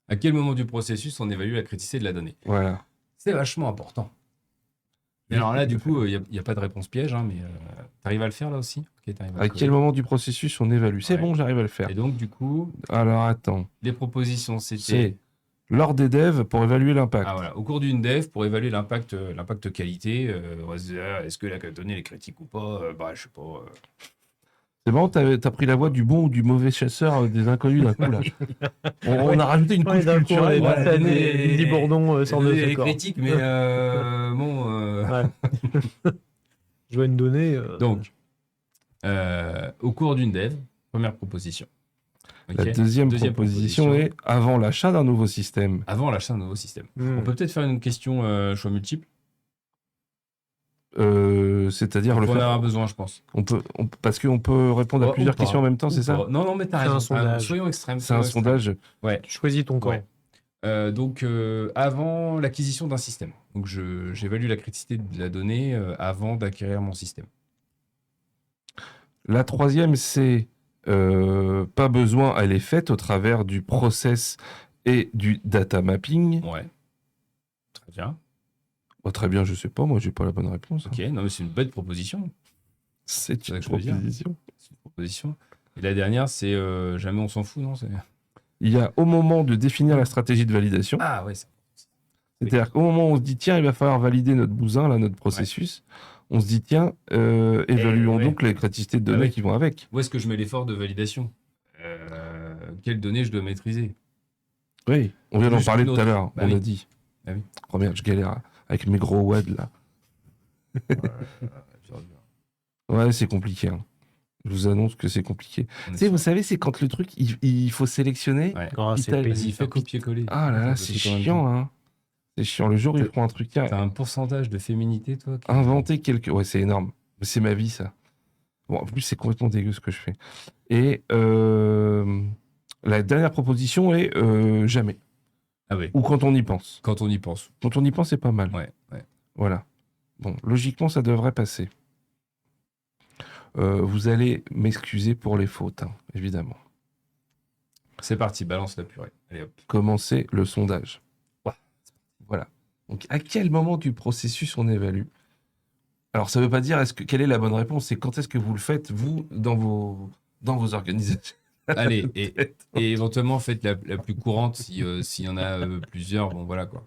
À quel moment du processus on évalue la criticité de la donnée? Voilà. C'est vachement important. Et alors là, du coup, il n'y a pas de réponse piège, hein, mais tu arrives à le faire là aussi? Ok, t'arrives à À le quel coder. moment du processus on évalue? C'est Ouais. bon, j'arrive à le faire. Et donc, du coup, Alors, attends. les propositions, c'était... C'est lors des devs pour évaluer l'impact. Ah voilà, au cours d'une dev, pour évaluer l'impact qualité, est-ce que la donnée est critique ou pas? Bah, je sais pas. C'est marrant, t'as pris la voix du bon ou du mauvais chasseur des inconnus d'un coup, là. On a rajouté une couche d'un coup, on est culturelle. passé à Didier Bourdon sans Elle le est corps. critique, mais bon... Ouais. Je vois une donnée. Donc, au cours d'une dev, première proposition. La Ok. deuxième proposition est avant l'achat d'un nouveau système. Avant l'achat d'un nouveau système. On peut peut-être faire une question choix multiple. C'est-à-dire On le en faire. avoir besoin, je pense. Parce qu'on peut répondre à Ou plusieurs pas. questions en même temps, Ou c'est ça? pas. Non, mais t'as C'est un raison. sondage. Soyons extrêmes. C'est un sondage. Ouais. Tu choisis ton camp. Ouais. Donc, avant l'acquisition d'un système. Donc, j'évalue la criticité de la donnée avant d'acquérir mon système. La troisième, c'est pas besoin, elle est faite au travers du process et du data mapping. Ouais. Très bien. Oh, très bien, je sais pas, moi j'ai pas la bonne réponse. Ok, non, mais c'est une belle proposition. C'est C'est ça une que je veux dire. proposition. C'est une proposition. Et la dernière, c'est jamais on s'en fout, non? Il y a au moment de définir la stratégie de validation, Ah, ouais. c'est-à-dire qu'au moment où on se dit tiens, il va falloir valider notre bousin, là, notre processus, on se dit tiens, évaluons ouais. donc les criticités de données ouais. qui vont avec. Où est-ce que je mets l'effort de validation? Quelles données je dois maîtriser? Oui, on vient d'en Plus parler qu'une tout à autre. l'heure, Bah on oui. a dit. Ah oui. Oh merde, je galère avec mes gros WAD là. Ouais, c'est compliqué. Hein. Je vous annonce que c'est compliqué. Tu sais, vous savez, c'est quand le truc, il faut sélectionner. Ouais. Oh, Puis c'est t'as- pénible. Vas-y, fais copier-coller. Ah là là, c'est chiant. Hein. C'est chiant. Le jour où il prend un truc, T'as un pourcentage de féminité, toi? inventer quelque... Ouais, c'est énorme. C'est ma vie, ça. Bon, en plus, c'est complètement dégueu ce que je fais. Et la dernière proposition est jamais. Ah oui. Ou quand on y pense. Quand on y pense. Quand on y pense, c'est pas mal. Ouais. Voilà. Bon, logiquement, ça devrait passer. Vous allez m'excuser pour les fautes, hein, évidemment. C'est parti, balance la purée. Allez hop. Commencez le sondage. Ouais. Voilà. Donc, à quel moment du processus on évalue? Alors, ça ne veut pas dire quelle est la bonne réponse, c'est quand est-ce que vous le faites, vous, dans vos organisations. Allez, et éventuellement, faites la plus courante s'il y en a plusieurs. Bon, voilà quoi.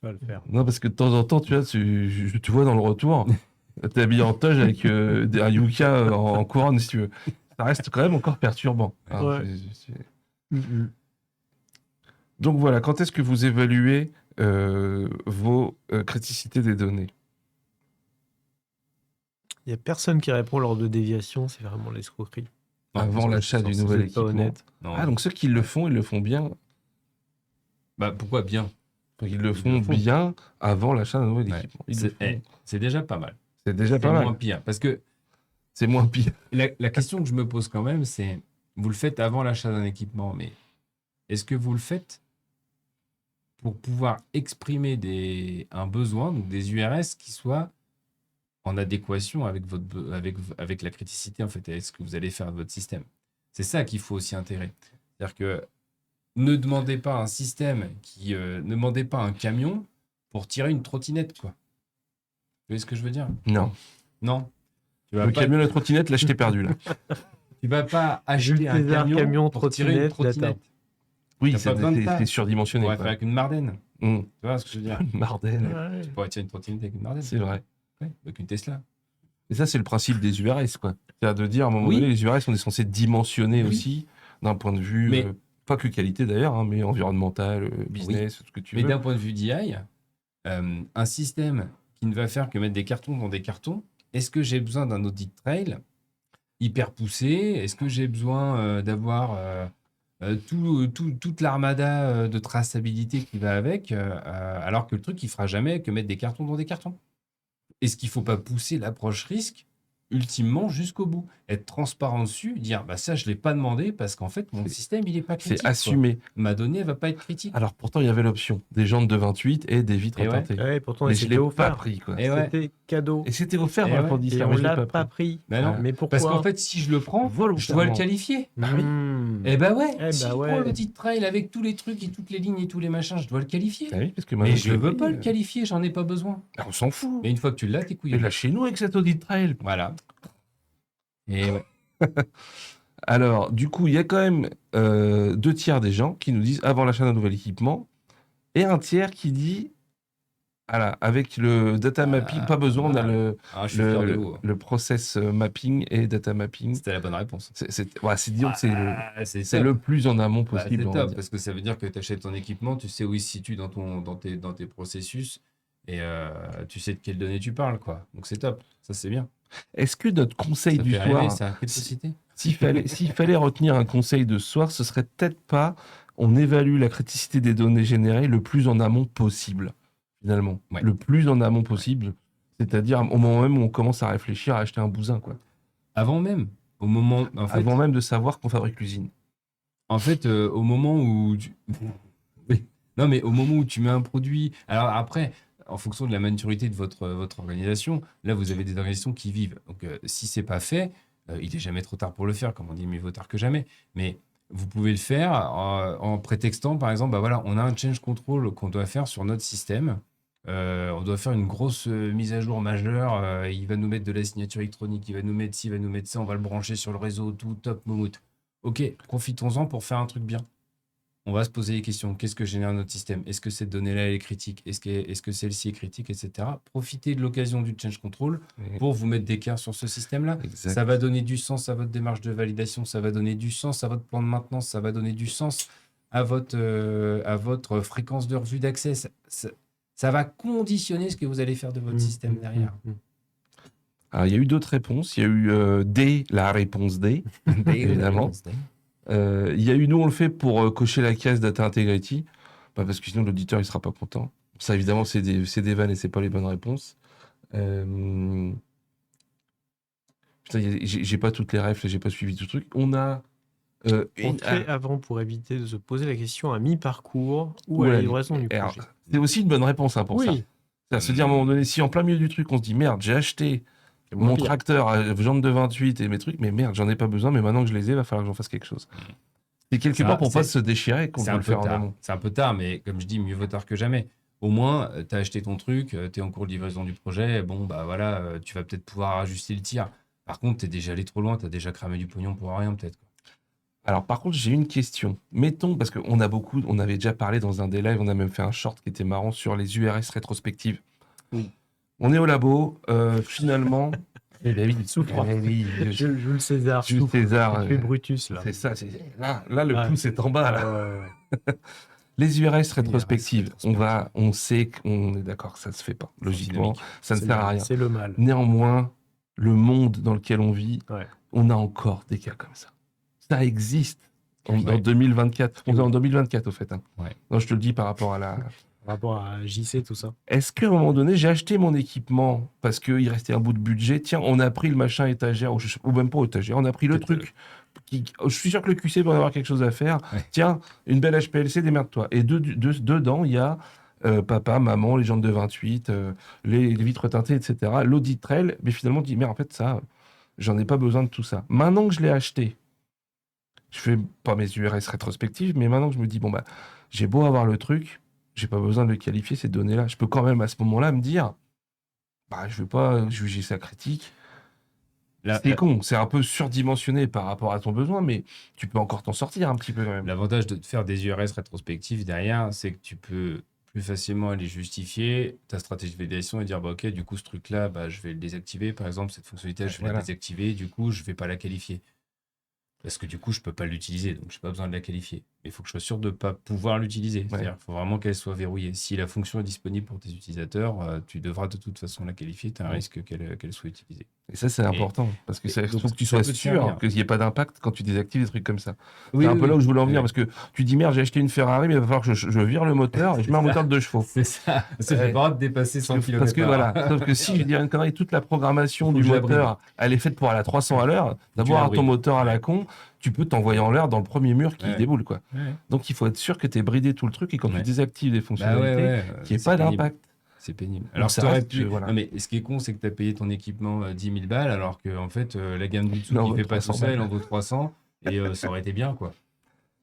Ça va le faire. Non, parce que de temps en temps, tu vois, tu vois dans le retour, t'es habillé en toge avec un yucca en couronne, si tu veux. Ça reste quand même encore perturbant. Hein, Ouais. Donc voilà, quand est-ce que vous évaluez vos criticités des données? Il n'y a personne qui répond lors de déviation, c'est vraiment l'escroquerie. Non, Avant parce que l'achat du c'est nouvel pas équipement. honnête. Non. Ah, donc ceux qui le font, ils le font bien. Bah, pourquoi bien? Ils le font bien avant l'achat d'un nouvel Ouais. équipement. Ils le font. C'est déjà pas mal. C'est déjà C'est pas mal. moins pire. Parce que C'est moins pire. la question que je me pose quand même, c'est vous le faites avant l'achat d'un équipement, mais est-ce que vous le faites pour pouvoir exprimer un besoin, donc des URS qui soient en adéquation avec avec la criticité en fait, avec ce que vous allez faire de votre système? C'est ça qu'il faut aussi intégrer. C'est-à-dire que ne demandez pas un système ne demandez pas un camion pour tirer une trottinette, quoi. Vous voyez ce que je veux dire? Non. Non. Tu vas Le pas- camion de la trottinette, là, je t'ai perdu, là. Tu vas pas acheter Jules un César, camion pour tirer une trottinette, trottinette. Oui, T'as pas besoin de ça. c'est surdimensionné. On va quoi. faire avec une Marden. Mmh. Tu vois ce que je veux dire? Mardel, Ouais. Tu pourrais tirer une trottinette avec une Marden. c'est vrai. Ouais, avec une Tesla. Et ça, c'est le principe des URS, quoi. C'est-à-dire de dire, à un moment Oui. donné, les URS, on est censé dimensionner Oui. aussi, d'un point de vue, Mais- pas que qualité d'ailleurs, hein, mais environnemental, business, tout ce que tu Mais veux. d'un point de vue d'IA, un système qui ne va faire que mettre des cartons dans des cartons, est-ce que j'ai besoin d'un audit trail hyper poussé? Est-ce que j'ai besoin d'avoir toute l'armada de traçabilité qui va avec, alors que le truc, il fera jamais que mettre des cartons dans des cartons? Est-ce qu'il ne faut pas pousser l'approche risque ultimement jusqu'au bout. Être transparent dessus, dire bah ça je l'ai pas demandé parce qu'en fait mon système il est pas critique. C'est assumé. Quoi. Ma donnée elle va pas être critique. Alors pourtant, il y avait l'option des jantes de 28 et des vitres Et ouais. teintées. Ouais, pourtant, Mais et je c'était l'ai pas offert. pris, quoi. Et ouais. C'était cadeau. Et c'était offert Et dans la ouais. fournisseur, Et mais on je l'ai l'a pas pas pris. pris. Bah non. Mais pourquoi? Parce qu'en fait si je le prends, je dois le Volontairement. qualifier. Bah oui. Eh ben ouais, Eh si bah je ouais. prends l'audit trail avec tous les trucs et toutes les lignes et tous les machins, je dois le qualifier. Ah oui, parce que Mais maintenant je que ne veux l'ai pas pris, le qualifier, j'en ai pas besoin. on s'en fout. Mais une fois que tu l'as, t'es Et couillon. là, chez nous, avec cet audit trail. Voilà. Et ouais. Alors, du coup, il y a quand même 2 tiers des gens qui nous disent avant l'achat d'un nouvel équipement et un tiers qui dit voilà, avec le data mapping, pas besoin, on a Ah, je suis fier de le, vous. le process mapping et data mapping. C'était la bonne réponse. Disons que C'est c'est top. le plus en amont Bah, possible. c'est on va top dire. parce que ça veut dire que tu achètes ton équipement, tu sais où il se situe dans tes processus et tu sais de quelles données tu parles, quoi. Donc c'est top. Ça, c'est bien. Est-ce que notre conseil Ça du fait rêver, soir, ça. Quelle société? s'il fallait retenir un conseil de ce soir, ce serait peut-être pas on évalue la criticité des données générées le plus en amont possible, finalement. Ouais. Le plus en amont possible, c'est-à-dire au moment même où on commence à réfléchir à acheter un bousin, quoi. Avant même. Au moment. En fait, Avant même de savoir qu'on fabrique l'usine. En fait, au moment où oui. Non, mais au moment où tu mets un produit. Alors après, en fonction de la maturité de votre organisation, là, vous avez des organisations qui vivent. Donc, si c'est pas fait, il est jamais trop tard pour le faire. Comme on dit, mieux vaut tard que jamais. Mais vous pouvez le faire en prétextant, par exemple, bah voilà, on a un change control qu'on doit faire sur notre système. On doit faire une grosse mise à jour majeure. Il va nous mettre de la signature électronique, il va nous mettre ci, il va nous mettre ça. On va le brancher sur le réseau, tout top, moumoute. Ok, profitons-en pour faire un truc bien. On va se poser les questions. Qu'est-ce que génère notre système? Est-ce que cette donnée-là elle est critique? Est-ce que celle-ci est critique, etc. Profitez de l'occasion du change control pour vous mettre d'équerre sur ce système-là. Exact. Ça va donner du sens à votre démarche de validation, ça va donner du sens à votre plan de maintenance, ça va donner du sens à votre fréquence de revue d'accès. Ça va conditionner ce que vous allez faire de votre système derrière. Alors, il y a eu d'autres réponses. Il y a eu D, la réponse D. Évidemment. Il y a eu nous, on le fait pour cocher la case Data Integrity. Bah, parce que sinon, l'auditeur, il sera pas content. Ça, évidemment, c'est des vannes et c'est pas les bonnes réponses. Putain, j'ai pas toutes les refs, j'ai pas suivi tout le truc. On a. On fait avant pour éviter de se poser la question à mi-parcours ou à Ouais, la livraison du alors, projet. c'est aussi une bonne réponse hein, pour ça. Oui, C'est-à-dire se dire à un moment donné, si en plein milieu du truc, on se dit merde, j'ai acheté c'est moins mon pire. tracteur à jante de 28 et mes trucs, mais merde, j'en ai pas besoin, mais maintenant que je les ai, il va falloir que j'en fasse quelque chose. C'est quelque Ça, part pour pas c'est- se déchirer qu'on C'est peut un le peu faire en tard. amont. C'est un peu tard, mais comme je dis, mieux vaut tard que jamais. Au moins, tu as acheté ton truc, tu es en cours de livraison du projet. Bon, bah voilà, tu vas peut-être pouvoir ajuster le tir. Par contre, tu es déjà allé trop loin, tu as déjà cramé du pognon pour rien, peut-être. Alors par contre, j'ai une question. Mettons, parce qu'on avait déjà parlé dans un des lives, on a même fait un short qui était marrant sur les URS rétrospectives. Oui. On est au labo, finalement. Et David souffre. Jules César. Jules souffre. César, Il fait Brutus, là. c'est ça. Là, le Ouais. pouce est en bas. Là. Ouais. Les URS rétrospectives, rétrospectives. on sait qu'on est d'accord, ça se fait pas. Logiquement, dynamique. ça ne C'est sert le- à rien. C'est le mal. Néanmoins, le monde dans lequel on vit, Ouais. on a encore des cas comme ça. Ça existe en Ouais. 2024. On est en 2024 au fait. Hein. Ouais. Non, je te le dis par rapport à la. Par rapport à JC, tout ça. Est-ce qu'à un moment donné, j'ai acheté mon équipement parce qu'il restait un bout de budget? Tiens, on a pris le machin étagère, ou même pas étagère, on a pris le Peut-être, truc. Je suis sûr que le QC va en avoir quelque chose à faire. Ouais. Tiens, une belle HPLC, démerde-toi. Et dedans, il y a papa, maman, les jantes de 28, les vitres teintées, etc. L'audit trail, mais finalement, dit, mais en fait, ça, j'en ai pas besoin de tout ça. Maintenant que je l'ai acheté, je fais pas mes URS rétrospectives, mais maintenant que je me dis, bon, bah, j'ai beau avoir le truc, j'ai pas besoin de le qualifier, ces données-là. Je peux quand même, à ce moment-là, me dire, bah, je veux pas juger ça critique. C'est con, c'est un peu surdimensionné par rapport à ton besoin, mais tu peux encore t'en sortir un petit peu quand même. L'avantage de faire des URS rétrospectives derrière, c'est que tu peux plus facilement aller justifier ta stratégie de validation et dire bah, ok, du coup, ce truc-là, bah, je vais le désactiver. Par exemple, cette fonctionnalité, je vais Voilà. la désactiver. Du coup, je ne vais pas la qualifier. Parce que du coup, je ne peux pas l'utiliser. Donc, je n'ai pas besoin de la qualifier. Mais il faut que je sois sûr de ne pas pouvoir l'utiliser. C'est-à-dire qu'il faut vraiment qu'elle soit verrouillée. Si la fonction est disponible pour tes utilisateurs, tu devras de toute façon la qualifier. Tu as un risque qu'elle soit utilisée. Et ça, c'est important, parce que il donc, faut que tu ça sois peut te sûr servir. qu'il n'y ait pas d'impact quand tu désactives des trucs comme ça. Oui, C'est un oui, peu là où oui. je voulais en venir, Ouais. parce que tu dis, merde, j'ai acheté une Ferrari, mais il va falloir que je vire le moteur et je mets un moteur de 2 chevaux. C'est ça. Ça fait Ouais. pas le droit de dépasser 100 Parce que km/h. voilà, sauf que si je dis une connerie, toute la programmation Faut du que je la bride. moteur, elle est faite pour aller à 300 à l'heure. Tu D'abord, la à ton brides. moteur à la Ouais. con, tu peux t'envoyer en l'air dans le premier mur qui Ouais. déboule, quoi. Ouais. Donc, il faut être sûr que tu aies bridé tout le truc et quand tu Ouais. désactives des Bah fonctionnalités, ouais, qu'il n'y ait c'est pas pénible. d'impact. C'est pénible. Donc, Alors, ça t'aurais reste, pu. voilà. Non, mais ce qui est con, c'est que tu as payé ton équipement 10 000 balles, alors que, en fait, la gamme du dessous Non, qui ouais, fait pas tout 300 ça, elle balles. en vaut 300. Et ça aurait été bien, quoi.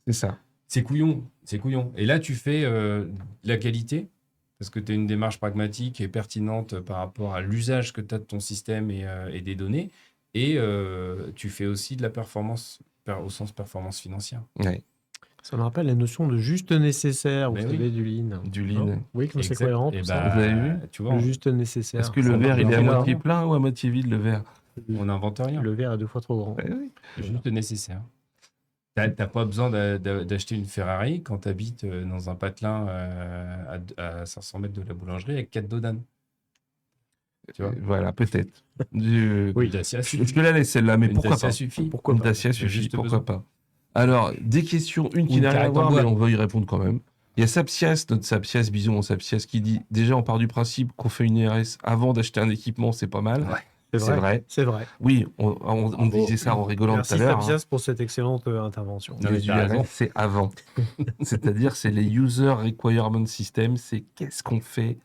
C'est ça. C'est couillon. C'est couillon. Et là, tu fais de la qualité, parce que tu as une démarche pragmatique et pertinente par rapport à l'usage que tu as de ton système et des données. Et tu fais aussi de la performance, au sens performance financière. Ouais. Ça me rappelle la notion de juste nécessaire, vous Mais oui. savez, du lean. Du lean. Non Oui, comme c'est Exact. cohérent Et tout bah, ça. Vous avez vu tu vois, Le juste nécessaire. Est-ce que Ça le verre, marche il est à bien. moitié plein ou à moitié vide, le verre? on n'invente rien. Le verre est 2 fois trop grand. Ouais, oui. Juste nécessaire. T'as pas besoin d'acheter une Ferrari quand tu habites dans un patelin à 500 mètres de la boulangerie avec 4 dos d'âne. Tu vois Voilà, peut-être. Oui. Une Dacia Je suffit. te la laisse celle-là, mais Une pourquoi Dacia pas? suffit. Pourquoi Une pas Dacia J'ai suffit, juste pourquoi besoin. pas? Alors, des questions, une qui Ou n'a une rien à carrette en voir, mais bois. on va y répondre quand même. Il y a Sapsias, notre Sapsias, bisous mon Sapsias, qui dit déjà on part du principe qu'on fait une RS avant d'acheter un équipement, c'est pas mal. Ouais. C'est vrai. C'est vrai. Oui, on disait ça en rigolant Merci tout à l'heure. Fabias pour cette excellente intervention. Non, mais Les t'as raison. URS, c'est avant. C'est-à-dire, c'est les User Requirement System, c'est qu'est-ce qu'on fait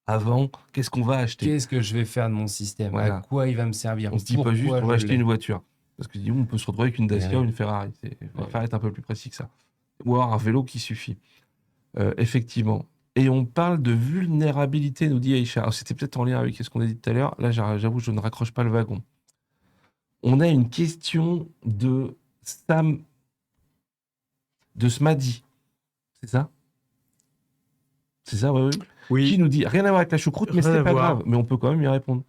avant, qu'est-ce qu'on va acheter. Qu'est-ce que je vais faire de mon système? Voilà. À quoi il va me servir? On se dit pas juste Pourquoi on va je acheter l'ai? une voiture. Parce que on peut se retrouver avec une Dacia Ouais. ou une Ferrari. Il va Ouais. falloir être un peu plus précis que ça. Ou alors un vélo qui suffit. Effectivement. Et on parle de vulnérabilité, nous dit Aïcha. Alors, c'était peut-être en lien avec ce qu'on a dit tout à l'heure. Là, j'avoue, je ne raccroche pas le wagon. On a une question de Sam, de Smadi. C'est ça? C'est ça, oui. Qui Oui, nous dit rien à voir avec la choucroute, mais Rien c'est à pas voir. grave. Mais on peut quand même y répondre.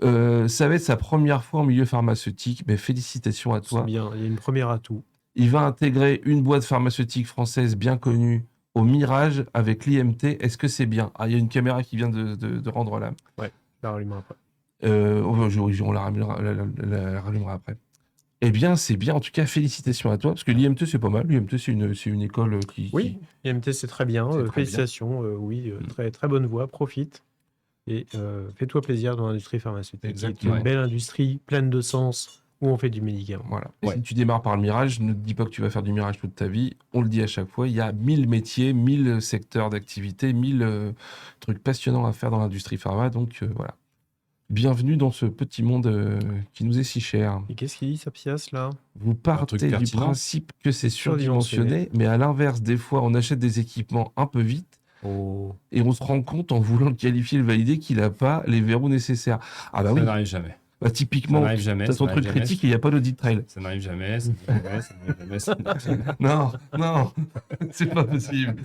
Ça va être sa première fois en milieu pharmaceutique. Mais félicitations à c'est toi. bien. Il y a une première atout. Il va intégrer une boîte pharmaceutique française bien connue au Mirage avec l'IMT. Est-ce que c'est bien? Ah, il y a une caméra qui vient de rendre l'âme. Je la rallumerai après. On la rallumera après. Eh bien, c'est bien. En tout cas, félicitations à toi. Parce que l'IMT, c'est pas mal. L'IMT, c'est une école qui... Oui, IMT, c'est très bien. C'est très Félicitations. Oui, très, très bonne voie. Profite. Et fais-toi plaisir dans l'industrie pharmaceutique. Exactement. C'est une belle industrie pleine de sens où on fait du médicament. Voilà. Et Ouais. si tu démarres par le Mirage, ne te dis pas que tu vas faire du Mirage toute ta vie. On le dit à chaque fois, il y a 1000 métiers, 1000 secteurs d'activité, 1000 trucs passionnants à faire dans l'industrie pharma. Donc voilà. Bienvenue dans ce petit monde qui nous est si cher. Et qu'est-ce qu'il dit, Sapsias, là? Vous partez du pertinent. principe que c'est Surdimensionné. surdimensionné, mais à l'inverse, des fois, on achète des équipements un peu vite Oh. et on se rend compte en voulant le qualifier, le valider, qu'il n'a pas les verrous nécessaires. Ah bah Ça oui, n'arrive jamais. bah, Ça typiquement, n'arrive jamais. tu as Ça ton n'arrive truc jamais. critique et il n'y a pas d'audit trail. Ça n'arrive jamais. Ça n'arrive jamais. Ça n'arrive jamais. Ça n'arrive jamais. Non, non, c'est pas possible.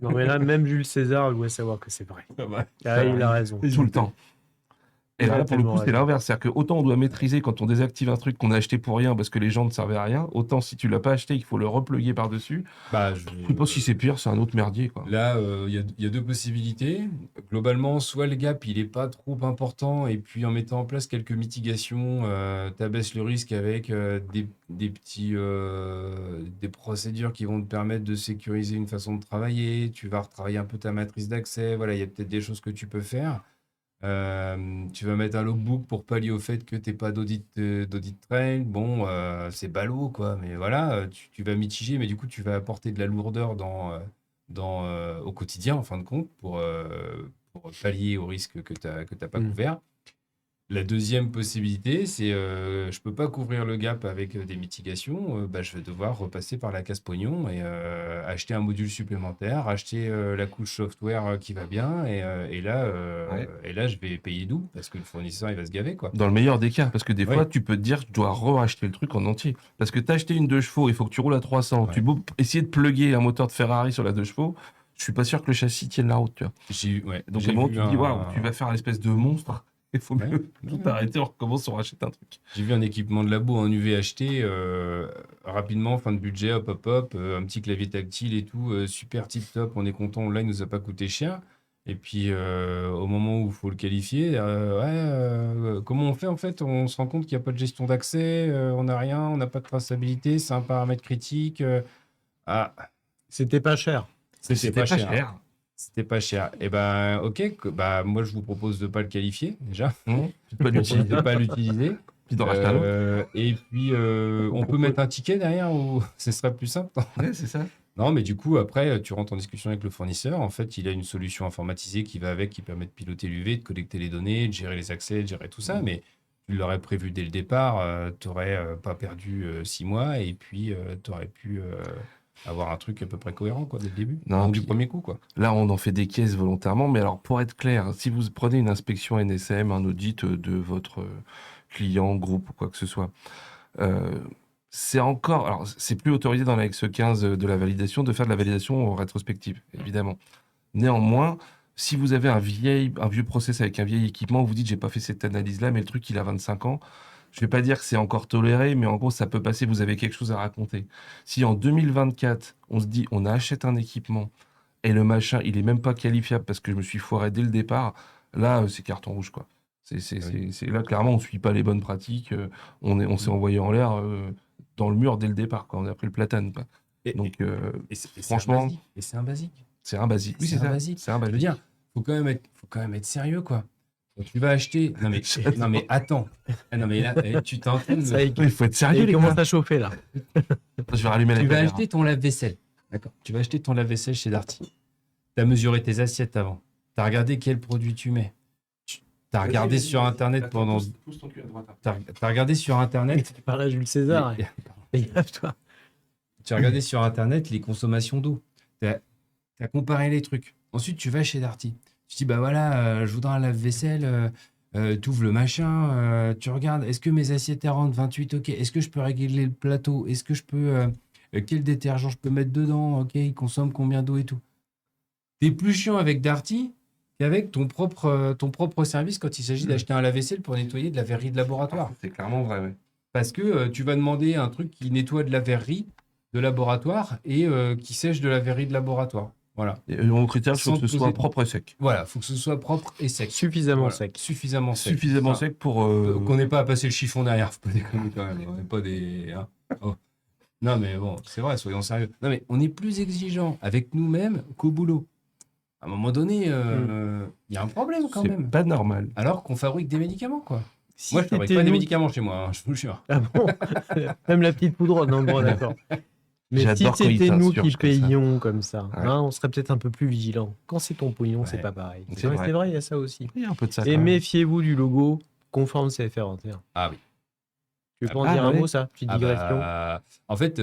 Non, mais là, même Jules César doit savoir que c'est vrai. Ah, il a raison. Tout le temps. Et Il a là, pour le tellement coup, c'est raison. l'inverse. C'est-à-dire que autant on doit maîtriser quand on désactive un truc qu'on a acheté pour rien parce que les gens ne servaient à rien, autant si tu l'as pas acheté, il faut le repluguer par-dessus. Bah, Je sais pas si c'est pire, c'est un autre merdier, quoi. Là, il y a deux possibilités. Globalement, soit le gap, il est pas trop important, et puis en mettant en place quelques mitigations, tu abaisses le risque avec des petits, des procédures qui vont te permettre de sécuriser une façon de travailler. Tu vas retravailler un peu ta matrice d'accès. Voilà, il y a peut-être des choses que tu peux faire. Tu vas mettre un logbook pour pallier au fait que tu n'aies pas d'audit trail. Bon, c'est ballot, quoi. Mais voilà, tu vas mitiger, mais du coup, tu vas apporter de la lourdeur au quotidien, en fin de compte, pour pallier au risque que tu n'as pas couvert. La deuxième possibilité, c'est je peux pas couvrir le gap avec des mitigations, bah, je vais devoir repasser par la casse pognon et acheter un module supplémentaire, acheter la couche software qui va bien, et là, je vais payer double parce que le fournisseur il va se gaver, quoi. Dans le meilleur des cas, parce que des Oui. fois, tu peux te dire, je dois re-acheter le truc en entier. Parce que t'as acheté une 2 chevaux, il faut que tu roules à 300. Ouais. Tu peux essayer de plugger un moteur de Ferrari sur la 2 chevaux. Je suis pas sûr que le châssis tienne la route, tu vois. Donc, à un moment, tu te dis, waouh, tu vas faire l'espèce de monstre. Il faut mieux tout arrêter, on recommence, on rachète un truc. J'ai vu un équipement de labo en UV acheté rapidement, fin de budget, hop, un petit clavier tactile et tout, super tip top, on est content, là il nous a pas coûté cher. Et puis, au moment où il faut le qualifier, comment on fait en fait? On se rend compte qu'il n'y a pas de gestion d'accès, on n'a rien, on n'a pas de traçabilité, c'est un paramètre critique. Ah, C'était pas cher. c'était pas cher. C'était pas cher. Et ben, ok, bah, moi je vous propose de pas le qualifier déjà, Pas l'utiliser. de pas l'utiliser. Puis d'en racheter un autre. Et puis, on peut mettre un ticket derrière ou ce serait plus simple. Ouais, c'est ça. Non, mais du coup, après, tu rentres en discussion avec le fournisseur. En fait, il a une solution informatisée qui va avec, qui permet de piloter l'UV, de collecter les données, de gérer les accès, de gérer tout ça. Mais tu l'aurais prévu dès le départ, tu n'aurais pas perdu 6 mois et puis tu aurais pu avoir un truc à peu près cohérent quoi, dès le début. Non, Donc, du puis- premier coup. Quoi. Là, on en fait des caisses volontairement, mais alors pour être clair, si vous prenez une inspection NSM, un audit de votre client, groupe ou quoi que ce soit, euh, c'est encore, alors c'est plus autorisé dans l'annexe 15 de la validation de faire de la validation rétrospective, évidemment. Néanmoins, si vous avez un vieux process avec un vieil équipement, vous dites j'ai pas fait cette analyse-là, mais le truc il a 25 ans, je vais pas dire que c'est encore toléré, mais en gros ça peut passer, vous avez quelque chose à raconter. Si en 2024, on se dit on achète un équipement et le machin il est même pas qualifiable parce que je me suis foiré dès le départ, là c'est carton rouge quoi. Là clairement on suit pas les bonnes pratiques, on s'est envoyé en l'air dans le mur dès le départ quand on a pris le platane quoi. Donc franchement, c'est un basique. c'est un basique. Oui, C'est c'est un ça. basique. C'est un Je basique. veux dire, faut quand même être sérieux, quoi. Quand tu vas acheter. Non, mais attends. Ah, non, mais là, tu t'es en train de Ça me- y est, Il faut être sérieux, il les commence gars. à chauffer là. Je vais rallumer la Tu vas caméra. acheter ton lave-vaisselle. D'accord. Tu vas acheter ton lave-vaisselle chez Darty. Tu as mesuré tes assiettes avant. Tu as regardé quel produit tu mets. Tu as regardé sur Internet pendant. Pousse ton cul à droite. T'as regardé sur Internet. Tu parles à Jules César. les- Fais gaffe, toi. Tu as regardé sur Internet les consommations d'eau. Tu as comparé les trucs. Ensuite, tu vas chez Darty. Tu dis, bah voilà, je voudrais un lave-vaisselle. Tu ouvres le machin. Tu regardes, est-ce que mes assiettes elles rentrent 28? Ok. Est-ce que je peux régler le plateau? Est-ce que je peux. Quel détergent je peux mettre dedans? Ok. Il consomme combien d'eau et tout. T'es plus chiant avec Darty qu'avec ton propre service quand il s'agit d'acheter un lave-vaisselle pour nettoyer de la verrerie de laboratoire. C'est clairement vrai, ouais. Parce que tu vas demander un truc qui nettoie de la verrerie de laboratoire et qui sèche de la verrerie de laboratoire. Voilà. Et mon critère, il faut Sans que ce poser- soit propre et sec. Voilà, faut que ce soit propre et sec. Suffisamment Voilà. sec. Suffisamment sec. Suffisamment Enfin, sec pour. qu'on n'ait pas à passer le chiffon derrière. Faut pas déconner quand même. On n'est pas des. Hein. Oh. Non, mais bon, c'est vrai, soyons sérieux. Non, mais on est plus exigeant avec nous-mêmes qu'au boulot. À un moment donné, il y a un problème quand C'est même. pas normal. Alors qu'on fabrique des médicaments, quoi. Si Moi, je fabrique c'était pas des nous- médicaments chez moi, hein, je vous le jure. Ah bon Même la petite poudre, non, bon, d'accord. Mais si J'adore quand il c'était nous t'insurge qui comme ça. payions comme ça, Ouais. hein, on serait peut-être un peu plus vigilants. Quand c'est ton pognon, c'est Ouais. pas pareil. C'est vrai. C'est vrai, il y a ça aussi. Il y a un peu de ça. Et quand même. méfiez-vous du logo conforme CFR21. Ah oui. Tu veux pas en Ah, dire un ouais. mot, ça Petite digression. En fait,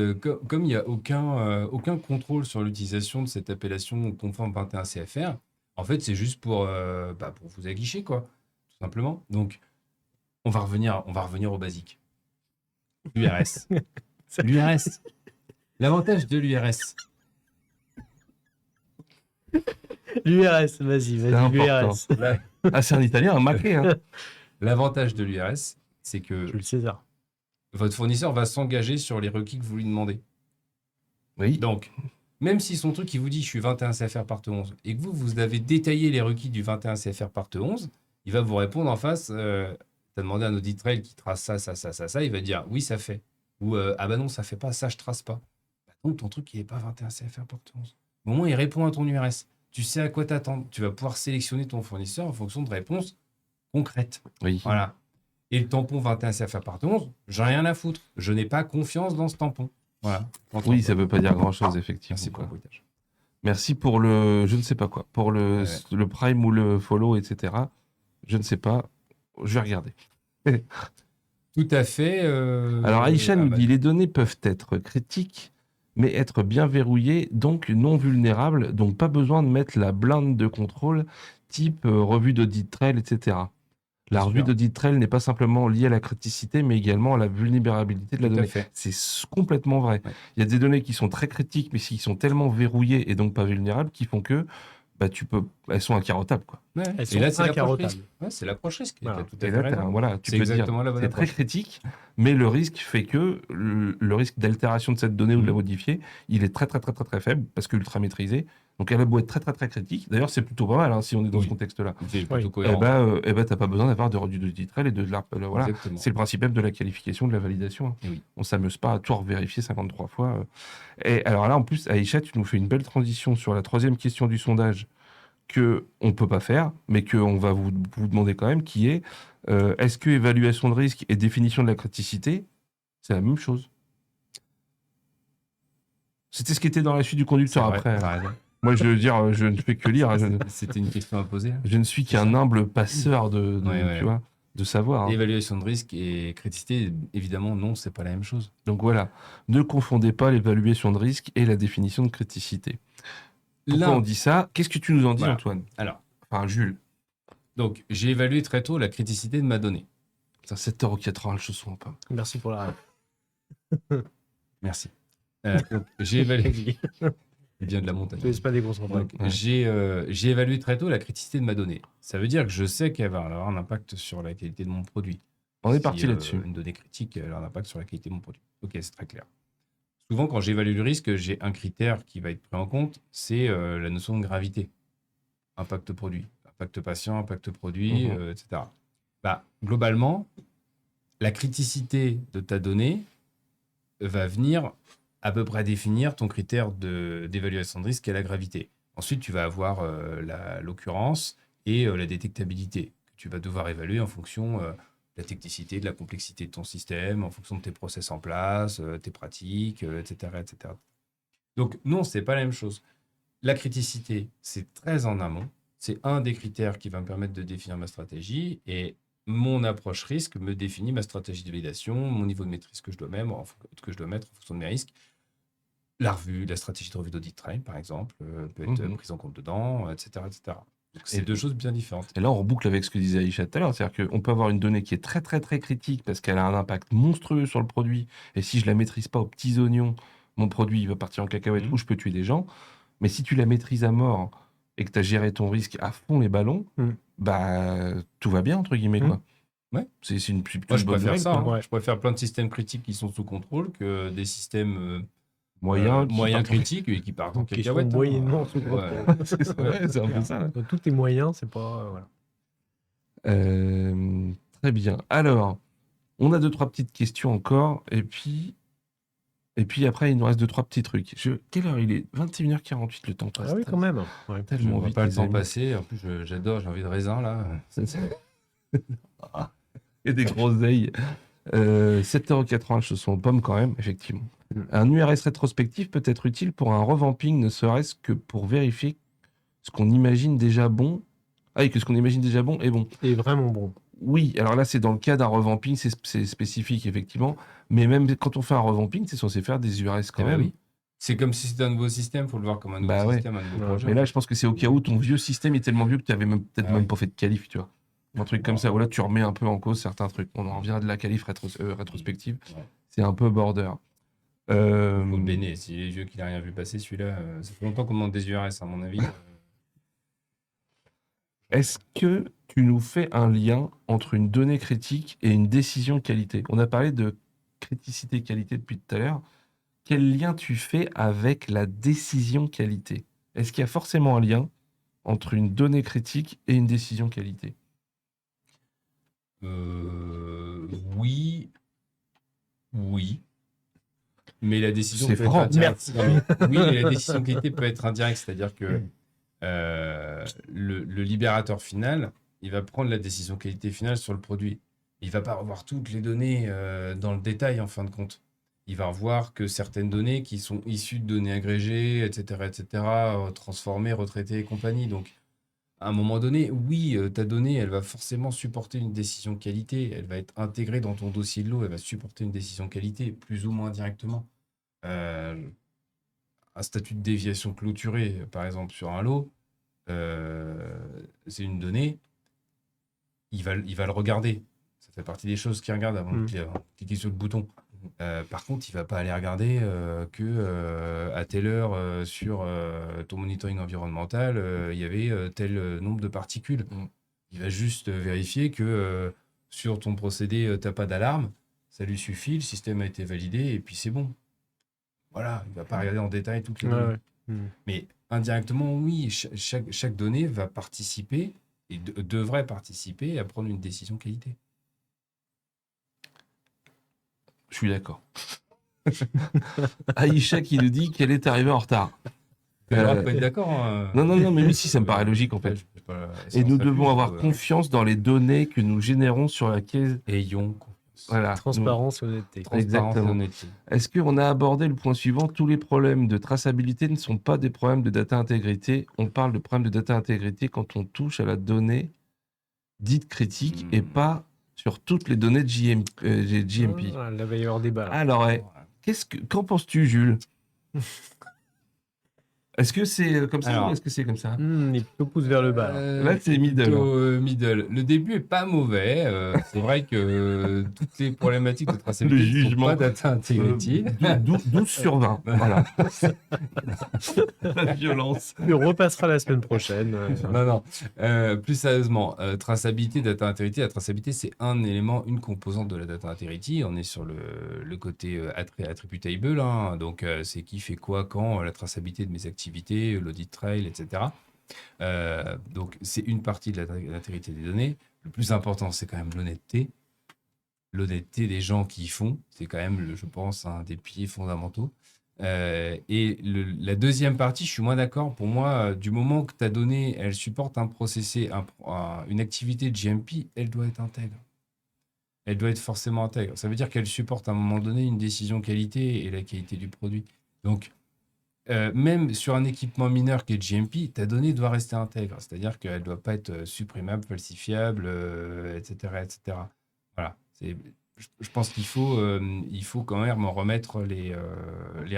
comme il n'y a aucun contrôle sur l'utilisation de cette appellation conforme 21 CFR, en fait, c'est juste pour vous aguicher, quoi, tout simplement. Donc, on va revenir au basique. L'URS. L'URS. L'avantage de l'URS. L'URS, vas-y, important. l'URS. Ah, c'est un italien, un maquet. Hein. L'avantage de l'URS, c'est que Jules César. votre fournisseur va s'engager sur les requis que vous lui demandez. Oui. Donc, même si son truc, il vous dit je suis 21 CFR part 11 et que vous avez détaillé les requis du 21 CFR part 11, il va vous répondre en face. Tu as demandé à un audit trail qui trace ça, il va dire oui, ça fait. Ou ah bah non, ça fait pas, ça je trace pas. Bah, donc ton truc, il n'est pas 21 CFR part 11. Au moins, il répond à ton URS. Tu sais à quoi t'attendre. Tu vas pouvoir sélectionner ton fournisseur en fonction de réponses concrètes. Oui. Voilà. Et le tampon 21 CFR part 11, j'en ai rien à foutre. Je n'ai pas confiance dans ce tampon. Voilà. Oui, ça veut pas dire grand-chose, effectivement. Merci pour quoi. le bruitage. Merci pour le, je ne sais pas quoi, pour le, Ouais. le Prime ou le Follow, etc. Je ne sais pas. Je vais regarder. Tout à fait. Alors Aïcha nous bah, dit les données peuvent être critiques, mais être bien verrouillées, donc non vulnérables, donc pas besoin de mettre la blinde de contrôle type revue d'audit trail, etc. La Bien revue sûr. d'audit trail n'est pas simplement liée à la criticité, mais également à la vulnérabilité de la Tout à donnée. fait. C'est complètement vrai. Ouais. Il y a des données qui sont très critiques, mais qui sont tellement verrouillées et donc pas vulnérables, qui font que elles sont incarottables, quoi. Ouais. Elles Et sont là, c'est l'approche incarottables. risque. Ouais, c'est l'approche risque. Voilà. T'as tout à Et fait là, raison. voilà, tu C'est peux dire, exactement la bonne c'est très approche. critique, mais le risque fait que le risque d'altération de cette donnée ou de la modifier, il est très très très très très faible parce que ultra maîtrisé. Donc elle a beau être très très très critique. D'ailleurs, c'est plutôt pas mal si on est dans Oui. ce contexte-là. C'est plutôt Oui. cohérent. T'as pas besoin d'avoir de redu d'audit trail et voilà. Exactement. C'est le principe même de la qualification, de la validation. Et oui. On s'amuse pas à tout revérifier 53 fois. Et alors là, en plus, Aïcha, tu nous fais une belle transition sur la troisième question du sondage que on peut pas faire, mais qu'on va vous demander quand même, qui est est-ce que évaluation de risque et définition de la criticité, c'est la même chose? C'était ce qui était dans la suite du C'est conducteur vrai, après. t'as raison. Moi, je veux dire, je ne fais que lire. C'était une question à poser. Hein. Je ne suis C'est qu'un ça. humble passeur Ouais. tu vois, de savoir. Hein. Évaluation de risque et criticité, évidemment, non, c'est pas la même chose. Donc voilà, ne confondez pas l'évaluation de risque et la définition de criticité. Pourquoi on dit ça? Qu'est-ce que tu nous en dis, Voilà. Antoine? Alors, Enfin, Jules. donc, j'ai évalué très tôt la criticité de ma donnée. C'est 7,80 € le chausson en pomme. Merci pour la Merci. Donc, j'ai évalué. Il vient de la montagne. ne laisse pas déconcentrer. Donc, Ouais. j'ai évalué très tôt la criticité de ma donnée. Ça veut dire que je sais qu'elle va avoir un impact sur la qualité de mon produit. On est parti là-dessus. Une donnée critique, elle a un impact sur la qualité de mon produit. Ok, c'est très clair. Souvent, quand j'évalue le risque, j'ai un critère qui va être pris en compte, c'est la notion de gravité. Impact produit, impact patient, impact produit, etc. Bah, globalement, la criticité de ta donnée va venir à peu près définir ton critère d'évaluation de risque et la gravité. Ensuite, tu vas avoir l'occurrence et la détectabilité que tu vas devoir évaluer en fonction de la technicité, de la complexité de ton système, en fonction de tes process en place, tes pratiques, etc., etc. Donc non, c'est pas la même chose. La criticité, c'est très en amont. C'est un des critères qui va me permettre de définir ma stratégie et mon approche risque me définit ma stratégie de validation, mon niveau de maîtrise que je dois mettre en fonction de mes risques. La revue, la stratégie de revue d'audit trail, par exemple, peut être prise en compte dedans, etc., etc. Donc, c'est deux choses bien différentes. Et là, on reboucle avec ce que disait Aïcha tout à l'heure. C'est-à-dire qu'on peut avoir une donnée qui est très, très, très critique parce qu'elle a un impact monstrueux sur le produit. Et si je la maîtrise pas aux petits oignons, mon produit il va partir en cacahuète ou je peux tuer des gens. Mais si tu la maîtrises à mort et que tu as géré ton risque à fond les ballons, bah tout va bien, entre guillemets, quoi. Ouais. C'est une Moi, je bonne préfère nouvelle, ça. quoi. Hein. Je préfère plein de systèmes critiques qui sont sous contrôle que des systèmes Moyens critiques et qui partent en Qui sont cacahuète. moyennement sous contrôle. c'est un peu ça. Là. Tout est moyen, c'est pas. Voilà. Très bien. Alors, on a 2-3 petites questions encore. Et puis après, il nous reste 2-3 petits trucs. Quelle heure il est? 21h48, le temps passe. Ah oui, quand même. Ouais. Je Tellement vois vite, pas le les temps amis. passer. En plus, j'adore, j'ai envie de raisin, là. Et des groseilles. 7,80 € le chausson aux pommes, quand même, effectivement. Un URS rétrospectif peut être utile pour un revamping, ne serait-ce que pour vérifier ce qu'on imagine déjà bon. Ah oui, que ce qu'on imagine déjà bon est bon. Et vraiment bon. Oui, alors là, c'est dans le cas d'un revamping, c'est spécifique, effectivement. Mais même quand on fait un revamping, c'est censé faire des URS quand même. Oui. C'est comme si c'était un nouveau système, il faut le voir comme un nouveau système, un nouveau projet. Mais là, je pense que c'est au cas où ton vieux système est tellement vieux que tu n'avais peut-être même pas fait de qualif, tu vois. Un truc comme ça, où là, tu remets un peu en cause certains trucs. On en revient à de la qualif rétrospective. Ouais. C'est un peu border. Faut le béné. Si les vieux qui n'a rien vu passer, celui-là, ça fait longtemps qu'on demande des URS, à mon avis. Est-ce que tu nous fais un lien entre une donnée critique et une décision qualité? On a parlé de criticité qualité depuis tout à l'heure. Quel lien tu fais avec la décision qualité? Est-ce qu'il y a forcément un lien entre une donnée critique et une décision qualité? Oui. Mais la décision C'est peut être franc. indirecte. Oui, mais la décision qualité peut être indirecte, c'est-à-dire que le libérateur final, il va prendre la décision qualité finale sur le produit. Il va pas revoir toutes les données dans le détail en fin de compte. Il va revoir que certaines données qui sont issues de données agrégées, etc., transformées, retraitées et compagnie. Donc, à un moment donné, oui, ta donnée, elle va forcément supporter une décision qualité. Elle va être intégrée dans ton dossier de lot. Elle va supporter une décision qualité, plus ou moins directement. Un statut de déviation clôturé, par exemple, sur un lot, c'est une donnée. Il va le regarder. Ça fait partie des choses qu'il regarde avant de cliquer sur le bouton. Par contre, il ne va pas aller regarder à telle heure sur ton monitoring environnemental, il y avait tel nombre de particules. Il va juste vérifier que sur ton procédé, tu n'as pas d'alarme. Ça lui suffit, le système a été validé et puis c'est bon. Voilà, il ne va pas regarder en détail toutes les données. Mais indirectement, oui, chaque donnée va participer et devrait participer à prendre une décision qualité. Je suis d'accord. Aïcha qui nous dit qu'elle est arrivée en retard. Tu as le droit de pas être d'accord. Hein. Non, mais oui, si, ça me paraît logique en fait. Je sais pas, Et nous ça devons plus, avoir confiance dans les données que nous générons sur la caisse. Ayons confiance. Voilà. Transparence et honnêteté. Transparence et Exactement. honnêteté. Est-ce qu'on a abordé le point suivant? Tous les problèmes de traçabilité ne sont pas des problèmes de data intégrité. On parle de problèmes de data intégrité quand on touche à la donnée dite critique et pas sur toutes les données de GMP. Ah, là va y avoir débat. Là. Alors, qu'en penses-tu, Jules? Est-ce que c'est comme ça Alors, ou est-ce que c'est comme ça? Il peut pousser vers le bas. Là. Là, c'est middle. Plutôt, middle. Le début est pas mauvais. C'est vrai que toutes les problématiques de traçabilité Le ne sont jugement. pas data integrity. 12 sur 20. Voilà. La violence. On repassera la semaine prochaine. Non. Plus sérieusement, traçabilité, data integrity. La traçabilité, c'est un élément, une composante de la data integrity. On est sur le côté attributable. Hein. Donc, c'est qui fait quoi, quand, la traçabilité de mes activités, l'audit trail, etc. Donc, c'est une partie de l'intégrité des données. Le plus important, c'est quand même l'honnêteté. L'honnêteté des gens qui y font, c'est quand même, je pense, un des piliers fondamentaux. Et la deuxième partie, je suis moins d'accord. Pour moi, du moment que ta donnée, elle supporte un processé, une activité de GMP, elle doit être intègre. Elle doit être forcément intègre. Ça veut dire qu'elle supporte à un moment donné une décision qualité et la qualité du produit. Donc, même sur un équipement mineur qui est GMP, ta donnée doit rester intègre. C'est-à-dire qu'elle ne doit pas être supprimable, falsifiable, etc., etc. Voilà. Je pense qu'il faut quand même en remettre les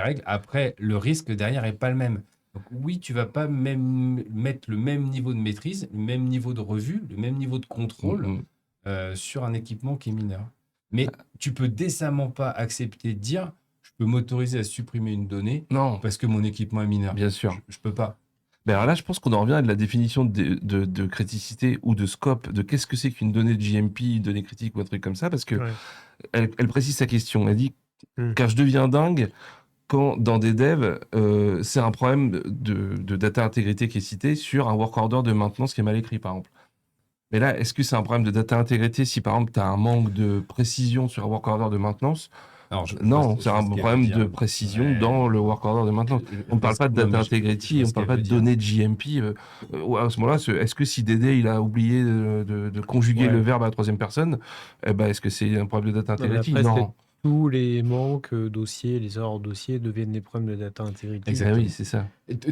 règles. Après, le risque derrière n'est pas le même. Donc oui, tu ne vas pas même mettre le même niveau de maîtrise, le même niveau de revue, le même niveau de contrôle sur un équipement qui est mineur. Mais tu peux décemment pas accepter de dire je peux m'autoriser à supprimer une donnée parce que mon équipement est mineur. Bien sûr. Je peux pas. Ben alors là, je pense qu'on en revient à de la définition de criticité ou de scope, de qu'est-ce que c'est qu'une donnée de JMP, une donnée critique ou un truc comme ça, parce que elle précise sa question. Elle dit car je deviens dingue quand dans des devs, c'est un problème de data intégrité qui est cité sur un work order de maintenance qui est mal écrit, par exemple. Mais là, est-ce que c'est un problème de data intégrité si par exemple tu as un manque de précision sur un work order de maintenance? Non, c'est un problème de précision dans le work order de maintenance. On ne parle pas de data integrity, on ne parle pas de données de JMP. À ce moment-là, est-ce que si Dédé il a oublié de conjuguer le verbe à la troisième personne, est-ce que c'est un problème de data integrity? Non. Tous les manques dossiers, les erreurs dossiers deviennent des problèmes de data integrity. Exactement. Oui, c'est ça.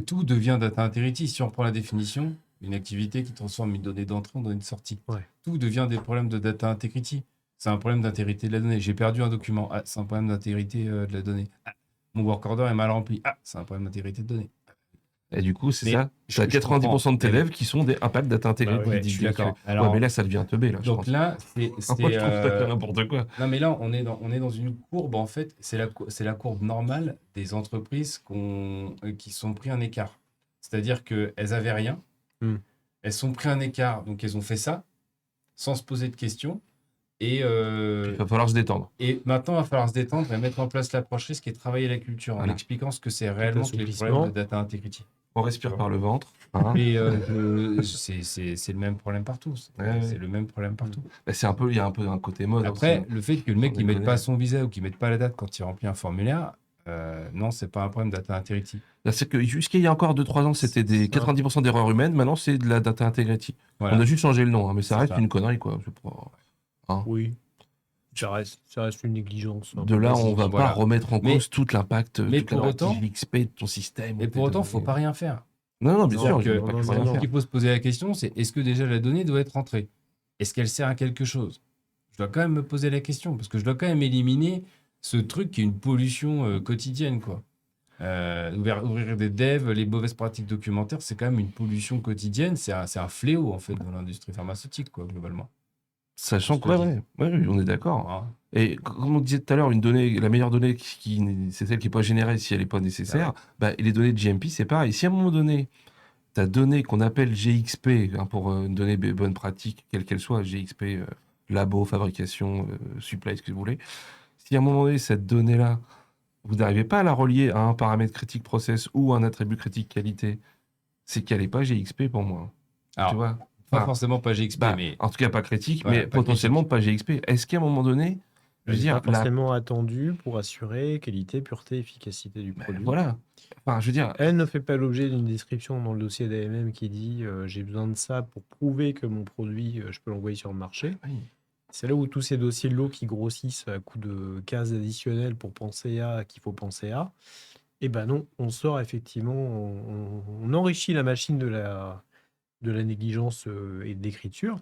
Tout devient data integrity. Si on reprend la définition, une activité qui transforme une donnée d'entrée en donnée de sortie. Tout devient des problèmes de data integrity. C'est un problème d'intégrité de la donnée. J'ai perdu un document. Ah, c'est un problème d'intégrité de la donnée. Ah, mon work order est mal rempli. Ah, c'est un problème d'intégrité de données. Et du coup, c'est ça. Tu as 90% de tes élèves qui sont des impacts data integrity. Je suis d'accord. Alors, mais là, ça devient teubé. Là, donc là, c'est je trouve ça n'importe quoi. Non, mais là, on est dans une courbe, en fait. C'est la courbe normale des entreprises qui sont pris un écart. C'est-à-dire qu'elles n'avaient rien. Elles sont pris un écart. Donc, elles ont fait ça sans se poser de questions. Et il va falloir se détendre. Et maintenant, il va falloir se détendre et mettre en place l'approche risque et travailler la culture en expliquant ce que c'est réellement que les problèmes de data integrity. On respire par le ventre. Et c'est le même problème partout. C'est le même problème partout. C'est un peu, il y a un peu un côté mode. Après, le fait que le mec ne mette pas son visa ou qu'il ne mette pas la date quand il remplit un formulaire, non, c'est pas un problème de data integrity. C'est que jusqu'il y a encore 2-3 ans, c'était des 90% d'erreurs humaines. Maintenant, c'est de la data integrity. Voilà. On a juste changé le nom, mais ça reste une connerie, quoi. Oui, ça reste une négligence. De là, on ne va pas remettre en cause tout l'impact de XP de ton système. Et pour autant, il ne faut pas rien faire. Non, bien sûr. Ce qu'il faut se poser la question, c'est est-ce que déjà la donnée doit être rentrée? Est-ce qu'elle sert à quelque chose? Je dois quand même me poser la question, parce que je dois quand même éliminer ce truc qui est une pollution quotidienne, quoi. Ouvrir des devs, les mauvaises pratiques documentaires, c'est quand même une pollution quotidienne. C'est un fléau, en fait, dans l'industrie pharmaceutique, quoi, globalement. Sachant que, on est d'accord. Et comme on disait tout à l'heure, une donnée, la meilleure donnée, c'est celle qui n'est pas générée si elle n'est pas nécessaire. Et les données de GMP, c'est pareil. Si à un moment donné, ta donnée qu'on appelle GXP, pour une donnée bonne pratique, quelle qu'elle soit, GXP, labo, fabrication, supply, ce que vous voulez, si à un moment donné, cette donnée-là, vous n'arrivez pas à la relier à un paramètre critique process ou un attribut critique qualité, c'est qu'elle n'est pas GXP pour moi. Tu Alors, vois? pas Enfin, forcément pas GXP, bah, mais en tout cas, pas critique, voilà, mais pas potentiellement critique. pas GXP. Est-ce qu'à un moment donné, je veux Elle n'est dire, pas forcément attendue pour assurer qualité, pureté, efficacité du produit. voilà. Enfin, je veux dire, Elle ne fait pas l'objet d'une description dans le dossier d'AMM qui dit j'ai besoin de ça pour prouver que mon produit, je peux l'envoyer sur le marché. oui. C'est là où tous ces dossiers lourds qui grossissent à coup de cases additionnelles pour penser à qu'il faut penser à, et ben non, on sort effectivement, on enrichit la machine de la négligence et de l'écriture,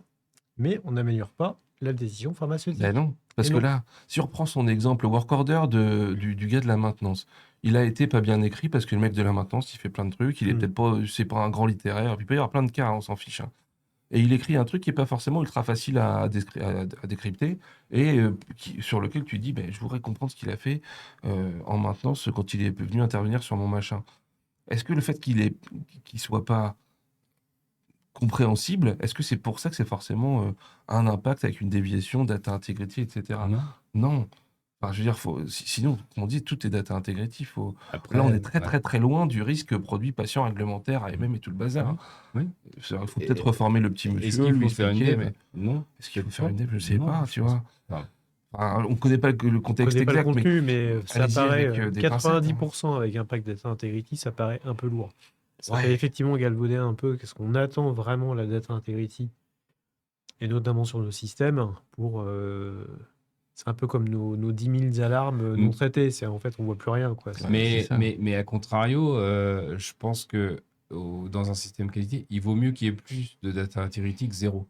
mais on n'améliore pas la décision pharmaceutique. Ben non, parce Et que non. là, si on reprend son exemple, le work order du gars de la maintenance, il a été pas bien écrit parce que le mec de la maintenance, il fait plein de trucs, il est peut-être pas, c'est pas un grand littéraire, puis il peut y avoir plein de cas, hein, on s'en fiche, hein. Et il écrit un truc qui est pas forcément ultra facile à décrypter et sur lequel tu dis, ben, je voudrais comprendre ce qu'il a fait en maintenance quand il est venu intervenir sur mon machin. Est-ce que le fait qu'il soit pas compréhensible, est-ce que c'est pour ça que c'est forcément un impact avec une déviation, data integrity, etc. Non. Non. Enfin, je veux dire, sinon, comme on dit, tout est data integrity. Après, Là, on est très, ouais. très, très loin du risque produit patient réglementaire, AMM et tout le bazar, hein. Oui. Il faut Et- peut-être reformer le petit Est-ce monsieur, qu'il lui faut faire une expliquer, dev? mais Non. est-ce qu'il faut Peut-être faire pas. une dev? Je sais Non, pas, je tu pense vois. pas. Enfin, on ne connaît pas le On contexte connaît pas le exact, mais contenu, mais ça allez-y paraît avec des pincettes, hein. 90% avec un pack data integrity, ça paraît un peu lourd. Ça Ouais. fait effectivement galvauder un peu qu'est-ce qu'on attend vraiment la data integrity, et notamment sur nos systèmes, pour... c'est un peu comme nos 10 000 alarmes non traitées. C'est, en fait, on voit plus rien, quoi. Ouais, c'est Mais, ça. mais à contrario, je pense que dans un système qualité, il vaut mieux qu'il y ait plus de data integrity que zéro.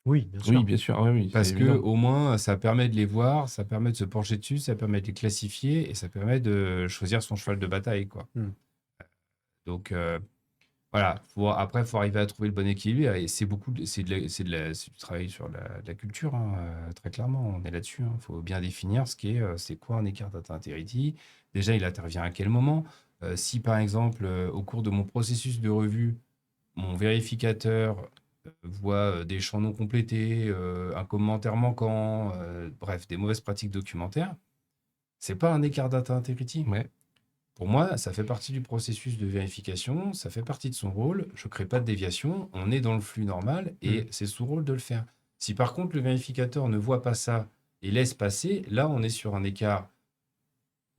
Oui, bien sûr. Oui, bien sûr, oui, Parce c'est que évident. au moins, ça permet de les voir, ça permet de se pencher dessus, ça permet de les classifier et ça permet de choisir son cheval de bataille, quoi. Donc voilà, après, il faut arriver à trouver le bon équilibre et c'est du travail sur la culture, hein, très clairement. On est là-dessus. Il faut bien définir c'est quoi un écart data integrity. Déjà, il intervient à quel moment? Si par exemple, au cours de mon processus de revue, mon vérificateur voit des champs non complétés, un commentaire manquant, bref, des mauvaises pratiques documentaires, c'est pas un écart data integrity. Ouais. Pour moi, ça fait partie du processus de vérification, ça fait partie de son rôle. Je ne crée pas de déviation, on est dans le flux normal et c'est son rôle de le faire. Si par contre le vérificateur ne voit pas ça et laisse passer, là on est sur un écart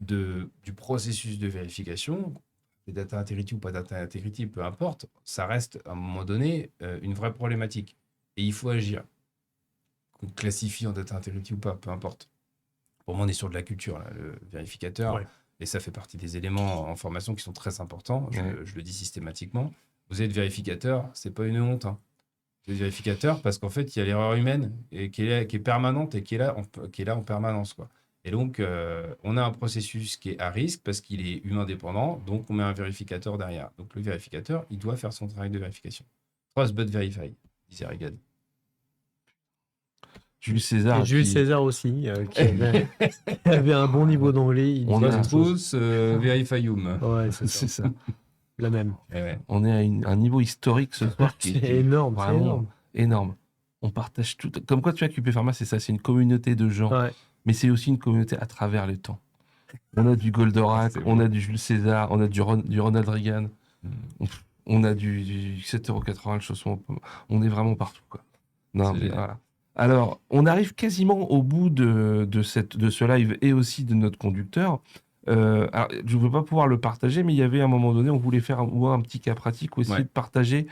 du processus de vérification. Les data integrity ou pas data integrity, peu importe, ça reste à un moment donné une vraie problématique. Et il faut agir. Qu'on classifie en data integrity ou pas, peu importe. Pour moi, on est sur de la culture, là, le vérificateur. Ouais. Et ça fait partie des éléments en formation qui sont très importants. Je le dis systématiquement. Vous êtes vérificateur, c'est pas une honte, hein. Vous êtes vérificateur parce qu'en fait, il y a l'erreur humaine et qui est permanente et qui est là en permanence, quoi. Et donc, on a un processus qui est à risque parce qu'il est humain dépendant. Donc, on met un vérificateur derrière. Donc, le vérificateur, il doit faire son travail de vérification. Trust but verify, disait Reagan. Jules César. Et Jules César aussi, qui avait un bon niveau d'anglais. Il On disait a la même chose. Trust verifium. Ouais, c'est C'est ça. ça. La même. Eh ouais. On est à un niveau historique ce soir qui C'est est énorme, c'est vraiment énorme. énorme. On partage tout. Comme quoi, tu vois, QP Pharma, c'est ça, c'est une communauté de gens, Ouais. mais c'est aussi une communauté à travers les temps. On a du Goldorak, C'est on beau. a du Jules César, on a du Ronald Reagan, Mm. on a du 7,80 € le chausson. On est vraiment partout, quoi. Non, C'est mais génial. voilà. Alors, on arrive quasiment au bout de ce live et aussi de notre conducteur. Alors, je ne veux pas pouvoir le partager, mais il y avait à un moment donné, on voulait faire un petit cas pratique ou essayer Ouais. de partager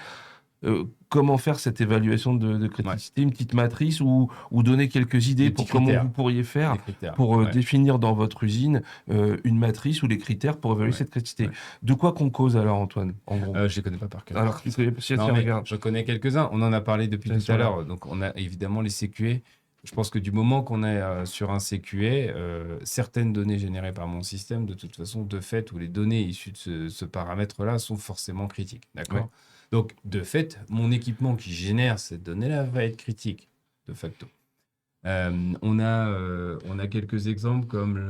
comment faire cette évaluation de criticité, une petite matrice ou donner quelques idées Des pour petits comment critères. vous pourriez faire Des critères. pour Ouais. définir dans votre usine une matrice ou les critères pour évaluer Ouais. cette criticité. Ouais. De quoi qu'on cause alors, Antoine, en gros? Je les connais pas par cœur. Alors, tu connais si, Non, tiens, mais regarde. je connais quelques-uns. On en a parlé depuis Tiens, tout sur à là. l'heure. Donc, on a évidemment les CQA. Je pense que du moment qu'on est sur un CQA, certaines données générées par mon système, de toute façon, de fait, ou les données issues de ce paramètre-là sont forcément critiques. D'accord? Ouais. Donc, de fait, mon équipement qui génère cette donnée-là va être critique, de facto. On a quelques exemples comme,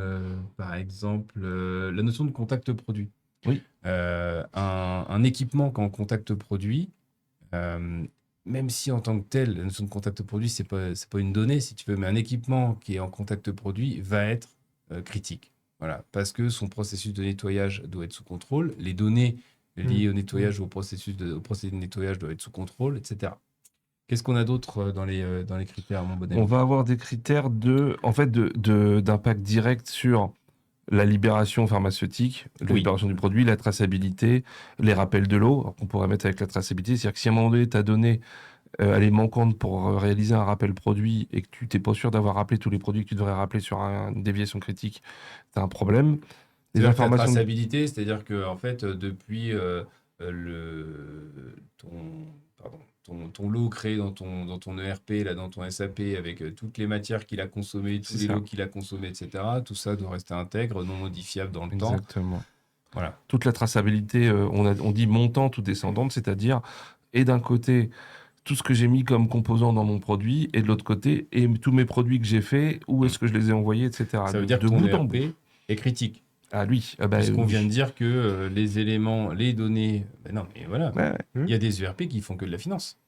par exemple, la notion de contact produit. Oui. Un équipement qui est en contact produit, même si en tant que tel, la notion de contact produit, c'est pas une donnée, si tu veux, mais un équipement qui est en contact produit va être critique. Voilà, parce que son processus de nettoyage doit être sous contrôle, les données liées au nettoyage ou au procédé de nettoyage doivent être sous contrôle, etc. Qu'est-ce qu'on a d'autre dans les critères, mon bon On ami? va avoir des critères d'impact direct sur la libération pharmaceutique, la Oui. libération du produit, la traçabilité, les rappels de l'eau, alors qu'on pourrait mettre avec la traçabilité. C'est-à-dire que si à un moment donné, ta donnée elle est manquante pour réaliser un rappel produit et que tu n'es pas sûr d'avoir rappelé tous les produits que tu devrais rappeler sur une déviation critique, tu as un problème. Les C'est-à-dire que la informations. traçabilité, c'est-à-dire que en fait, depuis ton, pardon, ton lot créé dans ton ERP, là, dans ton SAP, avec toutes les matières qu'il a consommées, tous C'est les ça. lots qu'il a consommés, etc., tout ça doit rester intègre, non modifiable dans le temps. Exactement. Voilà. Toute la traçabilité, on dit montante ou descendante, c'est-à-dire, et d'un côté, tout ce que j'ai mis comme composant dans mon produit, et de l'autre côté, et tous mes produits que j'ai faits, où est-ce que je les ai envoyés, etc. Ça veut dire que de ton bout en bout. ERP est critique. Ah, lui. Ah, bah, Puisqu'on oui. vient de dire que les éléments, les données. Ben non, mais voilà. Ouais, ouais. Il y a des ERP qui font que de la finance.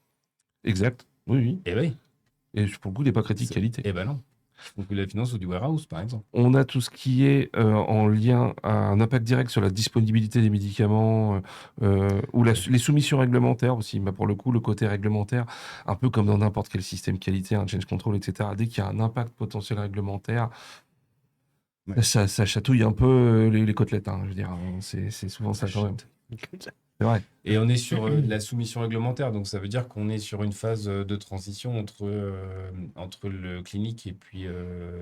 Exact. Oui, oui. Eh oui. Et pour le coup, il n'est pas critique qualité. Eh ben non. Ils font que de la finance ou du warehouse, par exemple. On a tout ce qui est en lien à un impact direct sur la disponibilité des médicaments ou les soumissions réglementaires aussi. Bah, pour le coup, le côté réglementaire, un peu comme dans n'importe quel système qualité, un change control, etc. Dès qu'il y a un impact potentiel réglementaire, Ouais. ça chatouille un peu les côtelettes. Hein, je veux dire, c'est souvent ça quand même. C'est vrai. Et on est sur la soumission réglementaire, donc ça veut dire qu'on est sur une phase de transition entre le clinique et puis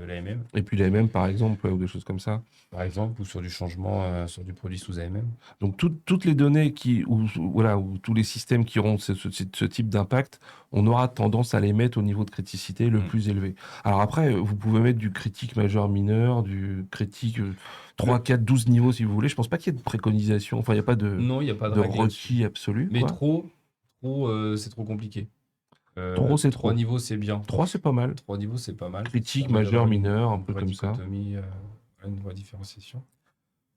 l'AMM, Et puis l'AMM, par exemple, ou des choses comme ça. par exemple, ou sur du changement sur du produit sous AMM. Donc toutes les données ou tous les systèmes qui auront ce type d'impact, on aura tendance à les mettre au niveau de criticité le plus élevé. Alors après, vous pouvez mettre du critique majeur mineur, du critique 3, 4, 12 niveaux si vous voulez. Je pense pas qu'il y ait de préconisation, enfin il n'y a pas de Non, il n'y a pas de de règle là-dessus. requis absolu. Mais quoi. trop, c'est trop compliqué. Trop, c'est 3 trop. niveaux, c'est bien. 3, c'est pas mal. 3 niveaux, c'est pas mal. Critique, Ça permet majeur, d'avoir mineur, un une peu vraie comme ça. dichotomie, une vraie différenciation.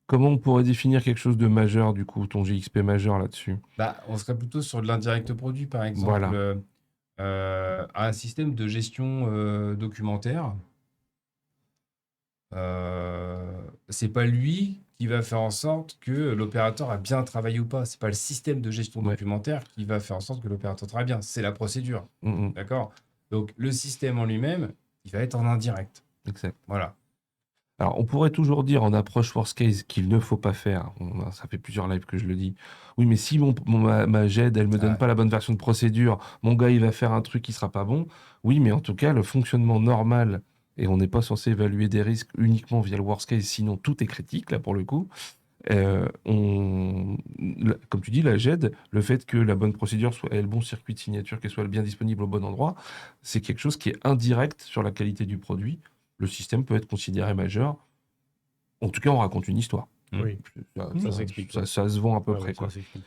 Comment on pourrait définir quelque chose de majeur, du coup, ton GXP majeur là-dessus? Bah, on serait plutôt sur de l'indirect produit, par exemple. Voilà. Un système de gestion documentaire. C'est pas lui qui va faire en sorte que l'opérateur a bien travaillé ou pas. C'est pas le système de gestion Ouais. documentaire qui va faire en sorte que l'opérateur travaille bien. C'est la procédure. Mm, D'accord? Donc, le système en lui-même, il va être en indirect. exact. Voilà. Alors, on pourrait toujours dire en approche worst case qu'il ne faut pas faire. Ça fait plusieurs lives que je le dis. Oui, mais si ma GED, elle me donne Ouais. pas la bonne version de procédure, mon gars, il va faire un truc qui sera pas bon. Oui, mais en tout cas, le fonctionnement normal, et on n'est pas censé évaluer des risques uniquement via le worst case, sinon tout est critique, là, pour le coup. Comme tu dis, la GED, le fait que la bonne procédure soit, et le bon circuit de signature, qu'elle soit bien disponible au bon endroit, c'est quelque chose qui est indirect sur la qualité du produit. Le système peut être considéré majeur. En tout cas, on raconte une histoire. Oui, Ça s'explique. ça se vend à peu Ouais, près. ouais, Quoi. ça s'explique.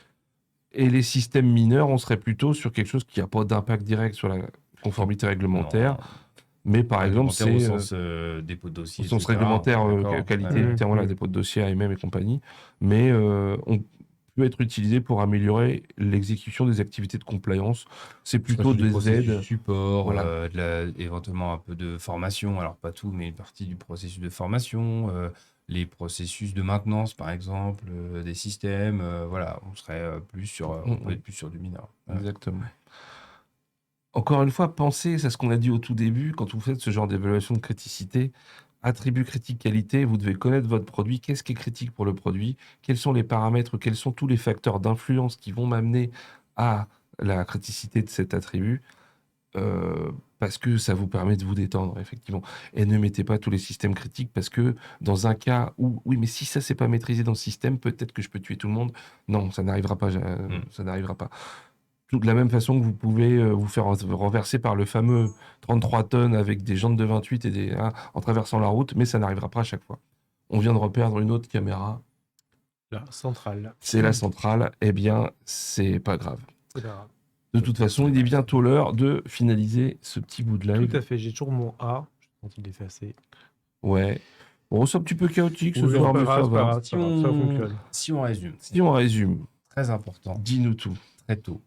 Et les systèmes mineurs, on serait plutôt sur quelque chose qui n'a pas d'impact direct sur la conformité réglementaire. Non, Mais par exemple, réglementaire c'est au sens dépôt de dossier, au sens etc. réglementaire, D'accord. qualité, Ouais. voilà, dépôt de dossier AMM et compagnie. Mais on peut être utilisé pour améliorer l'exécution des activités de compliance. C'est plutôt Du des processus aides. support, Voilà. éventuellement un peu de formation, alors pas tout, mais une partie du processus de formation, les processus de maintenance, par exemple, des systèmes, voilà, on serait plus sur, on peut être plus sur du mineur. Voilà. Exactement. Encore une fois, pensez, c'est ce qu'on a dit au tout début, quand vous faites ce genre d'évaluation de criticité, attribut critique qualité, vous devez connaître votre produit, qu'est-ce qui est critique pour le produit, quels sont les paramètres, quels sont tous les facteurs d'influence qui vont m'amener à la criticité de cet attribut, parce que ça vous permet de vous détendre, effectivement. Et ne mettez pas tous les systèmes critiques, parce que dans un cas où, oui, mais si ça, c'est pas maîtrisé dans le système, peut-être que je peux tuer tout le monde. Non, ça n'arrivera pas, ça n'arrivera pas. De la même façon que vous pouvez vous faire renverser par le fameux 33 tonnes avec des jantes de 28 en traversant la route, mais ça n'arrivera pas à chaque fois. On vient de reperdre une autre caméra. La centrale. C'est la centrale. Eh bien, c'est pas grave. C'est pas grave. De toute façon, il est bientôt l'heure de finaliser ce petit bout de live. Tout à fait, j'ai toujours mon A. Je pense qu'il est effacé. Ouais. Bon, c'est un petit peu chaotique ce Oui, soir, pas mais grave, ça c'est pas va. grave, c'est pas grave, ça fonctionne. Si on résume, Si on résume, très important, dis-nous tout. très tôt,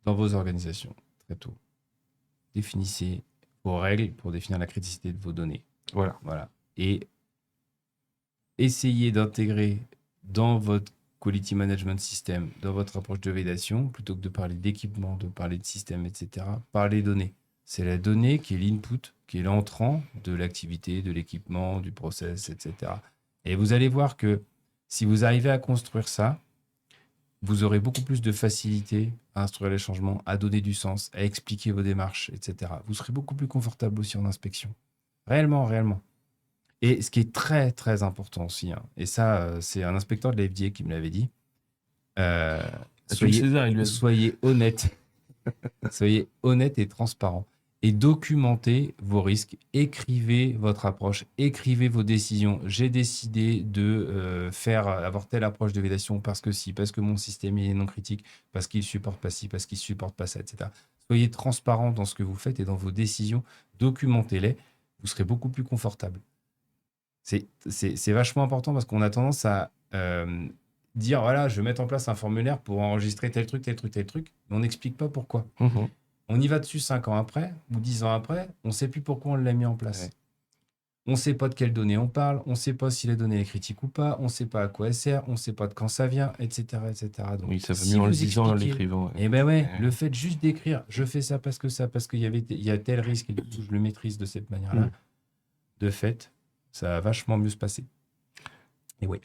dans vos organisations, très tôt, définissez vos règles pour définir la criticité de vos données. Voilà. Voilà. Et essayez d'intégrer dans votre quality management system, dans votre approche de validation, plutôt que de parler d'équipement, de parler de système, etc., parlez données. C'est la donnée qui est l'input, qui est l'entrant de l'activité, de l'équipement, du process, etc. Et vous allez voir que si vous arrivez à construire ça, vous aurez beaucoup plus de facilité à instruire les changements, à donner du sens, à expliquer vos démarches, etc. Vous serez beaucoup plus confortable aussi en inspection. Réellement, réellement. Et ce qui est très, très important aussi, hein, et ça, c'est un inspecteur de la FDA qui me l'avait dit, Jules César, il lui a dit. soyez honnête. Soyez honnête et transparent. Et documentez vos risques. Écrivez votre approche. Écrivez vos décisions. J'ai décidé de avoir telle approche de validation parce que si, parce que mon système il est non critique, parce qu'il ne supporte pas ci, parce qu'il ne supporte pas ça, etc. Soyez transparent dans ce que vous faites et dans vos décisions. Documentez-les. Vous serez beaucoup plus confortable. C'est vachement important parce qu'on a tendance à dire voilà, je vais mettre en place un formulaire pour enregistrer tel truc, tel truc, tel truc, mais on n'explique pas pourquoi. Mhm. On y va dessus 5 ans après ou 10 ans après, on ne sait plus pourquoi on l'a mis en place. Ouais. On ne sait pas de quelles données on parle, on ne sait pas si les données sont critiques ou pas, on ne sait pas à quoi elles servent, on ne sait pas de quand ça vient, etc. etc. Donc, Oui, ça va si mieux en le vous disant, en expliquez- l'écrivant. Ouais. Eh ben ouais, Ouais. le fait juste d'écrire, je fais ça, parce qu'il y a tel risque et du coup je le maîtrise de cette manière-là, Mm. de fait, ça va vachement mieux se passer. Et oui.